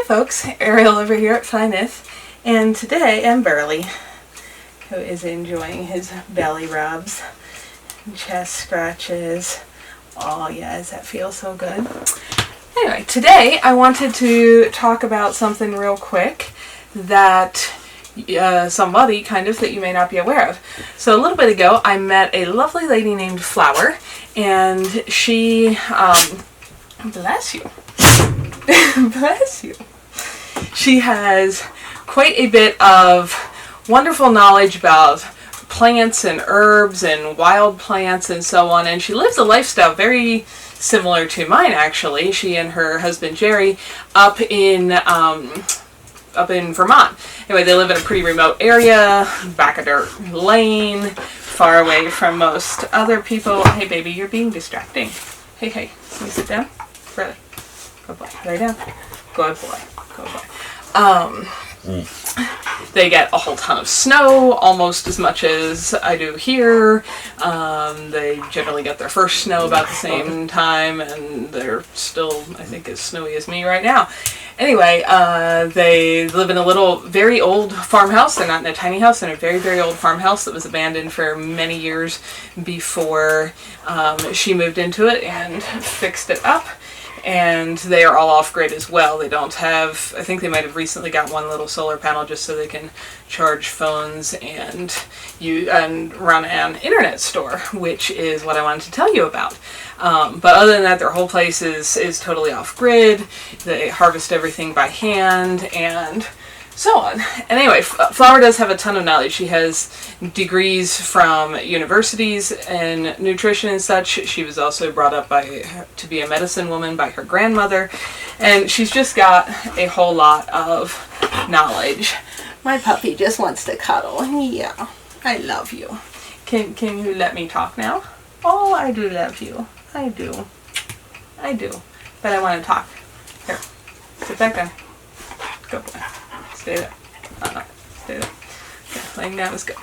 folks, Ariel over here at Nyth, and today I'm Burley, who is enjoying his belly rubs and chest scratches. Oh yes, that feels so good. Anyway, today I wanted to talk about something real quick that somebody that you may not be aware of. So a little bit ago I met a lovely lady named Flower, and she, bless you, bless you. She has quite a bit of wonderful knowledge about plants and herbs and wild plants and so on, and she lives a lifestyle very similar to mine actually. She and her husband Jerry up in Vermont. Anyway, they live in a pretty remote area, back a dirt lane, far away from most other people. Hey baby, you're being distracting. Hey, can you sit down? Really? Good boy. Lay down. Good boy. Good boy. They get a whole ton of snow, almost as much as I do here. They generally get their first snow about the same time, and they're still, I think, as snowy as me right now. Anyway, they live in a little, very old farmhouse. They're not in a tiny house, they're in a very, very old farmhouse that was abandoned for many years before she moved into it and fixed it up. And they are all off-grid as well. They don't have, I think they might have recently got one little solar panel just so they can charge phones and run an internet store, which is what I wanted to tell you about. But other than that, their whole place is totally off-grid. They harvest everything by hand and so on. And anyway, Flower does have a ton of knowledge. She has degrees from universities in nutrition and such. She was also brought up to be a medicine woman by her grandmother, and she's just got a whole lot of knowledge. My puppy just wants to cuddle. Yeah, I love you. Can you let me talk now? Oh, I do love you. I do. But I want to talk. Here, sit back down. Good boy. Stay there. Stay there. Okay, laying down is good.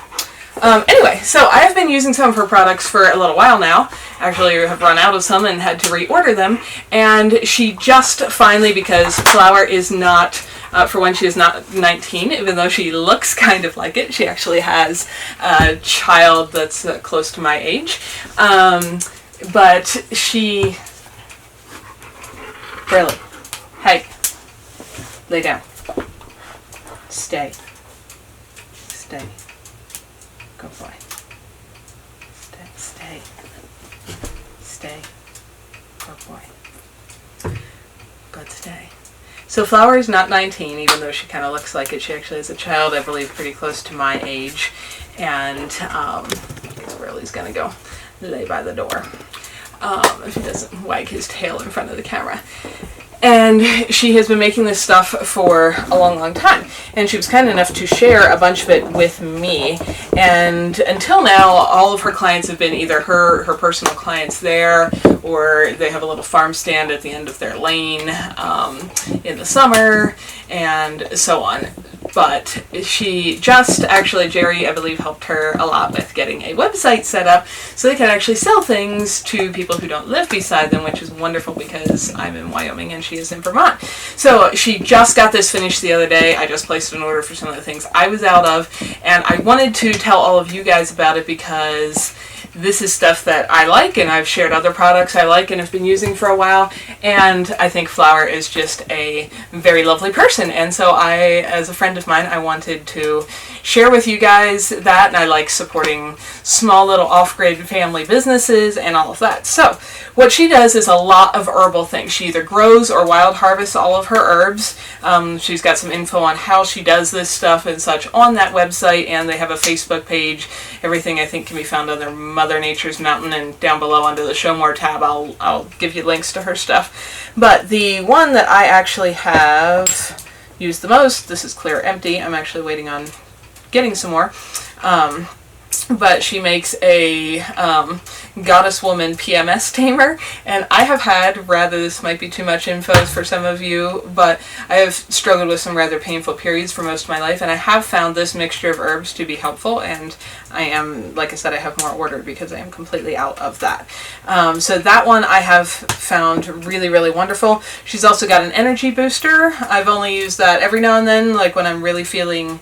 Anyway, so I have been using some of her products for a little while now. Actually, I have run out of some and had to reorder them. And she just finally, because Flower is not, for when she is not 19, even though she looks kind of like it, she actually has a child that's close to my age. But she, really, hey, lay down. Stay. Good boy. Stay. Good boy. Good, stay. So Flower is not 19, even though she kind of looks like it. She actually is a child, I believe, pretty close to my age. And I guess Burley's going to go lay by the door if he doesn't wag his tail in front of the camera. And she has been making this stuff for a long, long time. And she was kind enough to share a bunch of it with me. And until now, all of her clients have been either her personal clients there, or they have a little farm stand at the end of their lane in the summer, and so on. But she just, actually, Jerry, I believe, helped her a lot with getting a website set up so they can actually sell things to people who don't live beside them, which is wonderful because I'm in Wyoming and she is in Vermont. So she just got this finished the other day. I just placed an order for some of the things I was out of, and I wanted to tell all of you guys about it because this is stuff that I like, and I've shared other products I like and have been using for a while, and I think Flower is just a very lovely person, and so I, as a friend of mine, I wanted to share with you guys that, and I like supporting small little off-grid family businesses and all of that. So what she does is a lot of herbal things. She either grows or wild harvests all of her herbs. She's got some info on how she does this stuff and such on that website, and they have a Facebook page. Everything I think can be found under Mother Nature's Mountain, and down below under the Show More tab I'll give you links to her stuff. But the one that I actually have used the most, this is clear empty, I'm actually waiting on getting some more, but she makes a goddess woman PMS tamer, and I have had, rather, this might be too much info for some of you, but I have struggled with some rather painful periods for most of my life, and I have found this mixture of herbs to be helpful, and I am, like I said, I have more ordered because I am completely out of that. So that one I have found really, really wonderful. She's also got an energy booster. I've only used that every now and then, like when I'm really feeling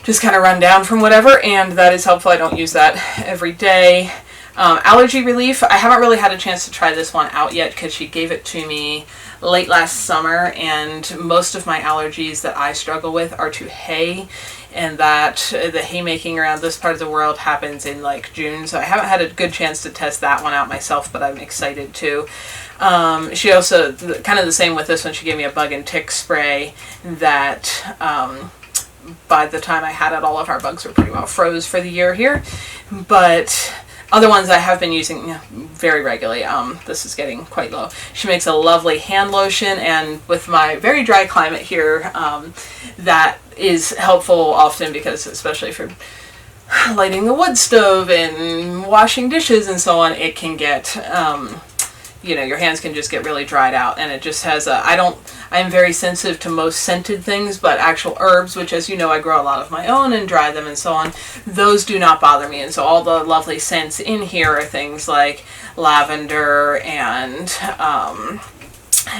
just kind of run down from whatever, and that is helpful. I don't use that every day. Allergy Relief, I haven't really had a chance to try this one out yet because she gave it to me late last summer, and most of my allergies that I struggle with are to hay, and that the haymaking around this part of the world happens in like June, so I haven't had a good chance to test that one out myself, but I'm excited to. She also, kind of the same with this one, she gave me a bug and tick spray that by the time I had it, all of our bugs were pretty well froze for the year here. But other ones I have been using very regularly. This is getting quite low. She makes a lovely hand lotion, and with my very dry climate here, that is helpful often because, especially for lighting the wood stove and washing dishes and so on, it can get, you know, your hands can just get really dried out, and it just has a, I'm very sensitive to most scented things, but actual herbs, which, as you know, I grow a lot of my own and dry them and so on, those do not bother me. And so all the lovely scents in here are things like lavender and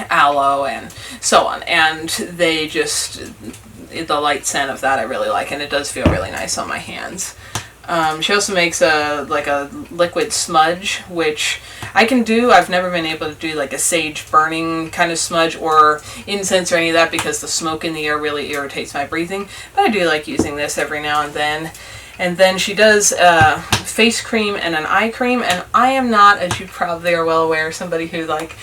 aloe and so on. And they just, the light scent of that I really like, and it does feel really nice on my hands. She also makes a liquid smudge, which I can do. I've never been able to do like a sage burning kind of smudge or incense or any of that because the smoke in the air really irritates my breathing. But I do like using this every now and then. And then she does a face cream and an eye cream, and I am not, as you probably are well aware, somebody who like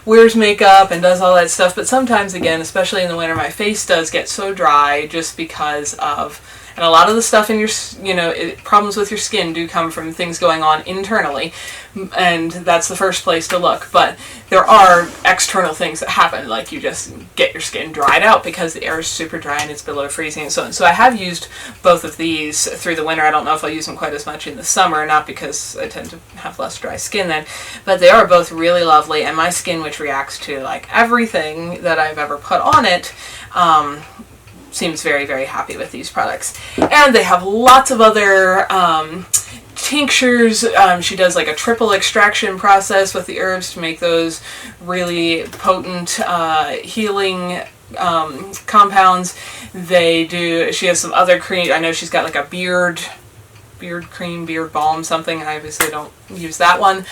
wears makeup and does all that stuff, but sometimes, again, especially in the winter, my face does get so dry just because of, and a lot of the stuff in your, you know, problems with your skin do come from things going on internally, and that's the first place to look. But there are external things that happen, like you just get your skin dried out because the air is super dry and it's below freezing and so on. So I have used both of these through the winter. I don't know if I'll use them quite as much in the summer, not because I tend to have less dry skin then, but they are both really lovely, and my skin, which reacts to like everything that I've ever put on it, seems very, very happy with these products. And they have lots of other tinctures. She does like a triple extraction process with the herbs to make those really potent healing compounds. She has some other cream. I know she's got like a beard cream, beard balm, something. I obviously don't use that one.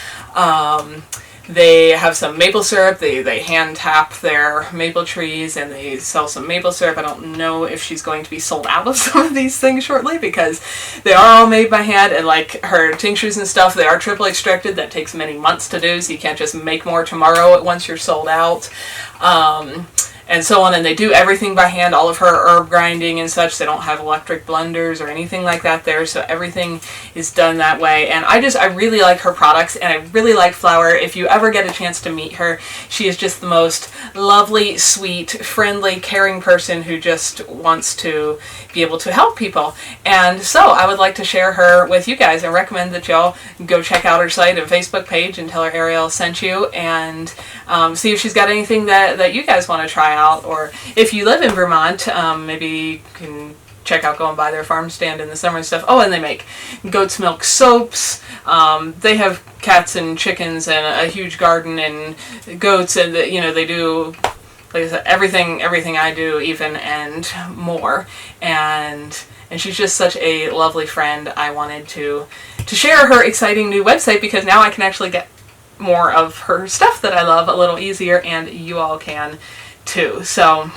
They have some maple syrup. They hand tap their maple trees and they sell some maple syrup. I don't know if she's going to be sold out of some of these things shortly because they are all made by hand, and like her tinctures and stuff, they are triple extracted. That takes many months to do, so you can't just make more tomorrow once you're sold out. And so on, and they do everything by hand, all of her herb grinding and such. They don't have electric blenders or anything like that there, so everything is done that way. And I really like her products, and I really like Flower. If you ever get a chance to meet her, she is just the most lovely, sweet, friendly, caring person who just wants to be able to help people. And so I would like to share her with you guys and recommend that y'all go check out her site and Facebook page and tell her Ariel sent you, and see if she's got anything that you guys want to try out. Or if you live in Vermont, maybe you can check out going by their farm stand in the summer and stuff. Oh, and they make goat's milk soaps. They have cats and chickens and a huge garden and goats, and they do, like I said, everything I do, even, and more. And she's just such a lovely friend. I wanted to share her exciting new website because now I can actually get more of her stuff that I love a little easier, and you all can too. So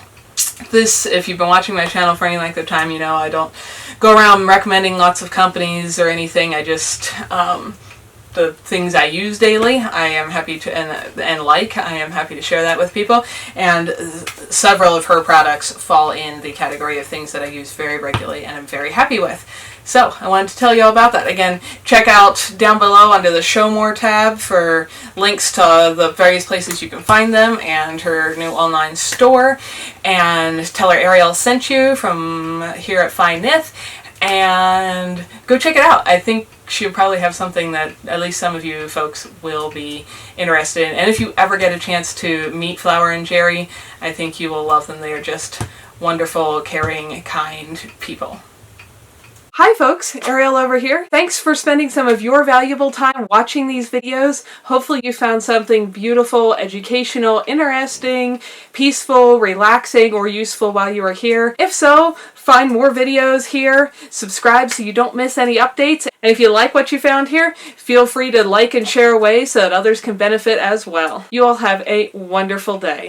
this, if you've been watching my channel for any length of time, you know I don't go around recommending lots of companies or anything. I just the things I use daily, I am happy to, and I am happy to share that with people. And several of her products fall in the category of things that I use very regularly and I'm very happy with. So I wanted to tell you all about that. Again, check out down below under the Show More tab for links to the various places you can find them and her new online store. And tell her Ariel sent you from here at Nyth. and go check it out. I think she'll probably have something that at least some of you folks will be interested in. And if you ever get a chance to meet Flower and Jerry, I think you will love them. They are just wonderful, caring, kind people. Hi folks, Ariel over here. Thanks for spending some of your valuable time watching these videos. Hopefully you found something beautiful, educational, interesting, peaceful, relaxing, or useful while you were here. If so, find more videos here, subscribe so you don't miss any updates, and if you like what you found here, feel free to like and share away so that others can benefit as well. You all have a wonderful day.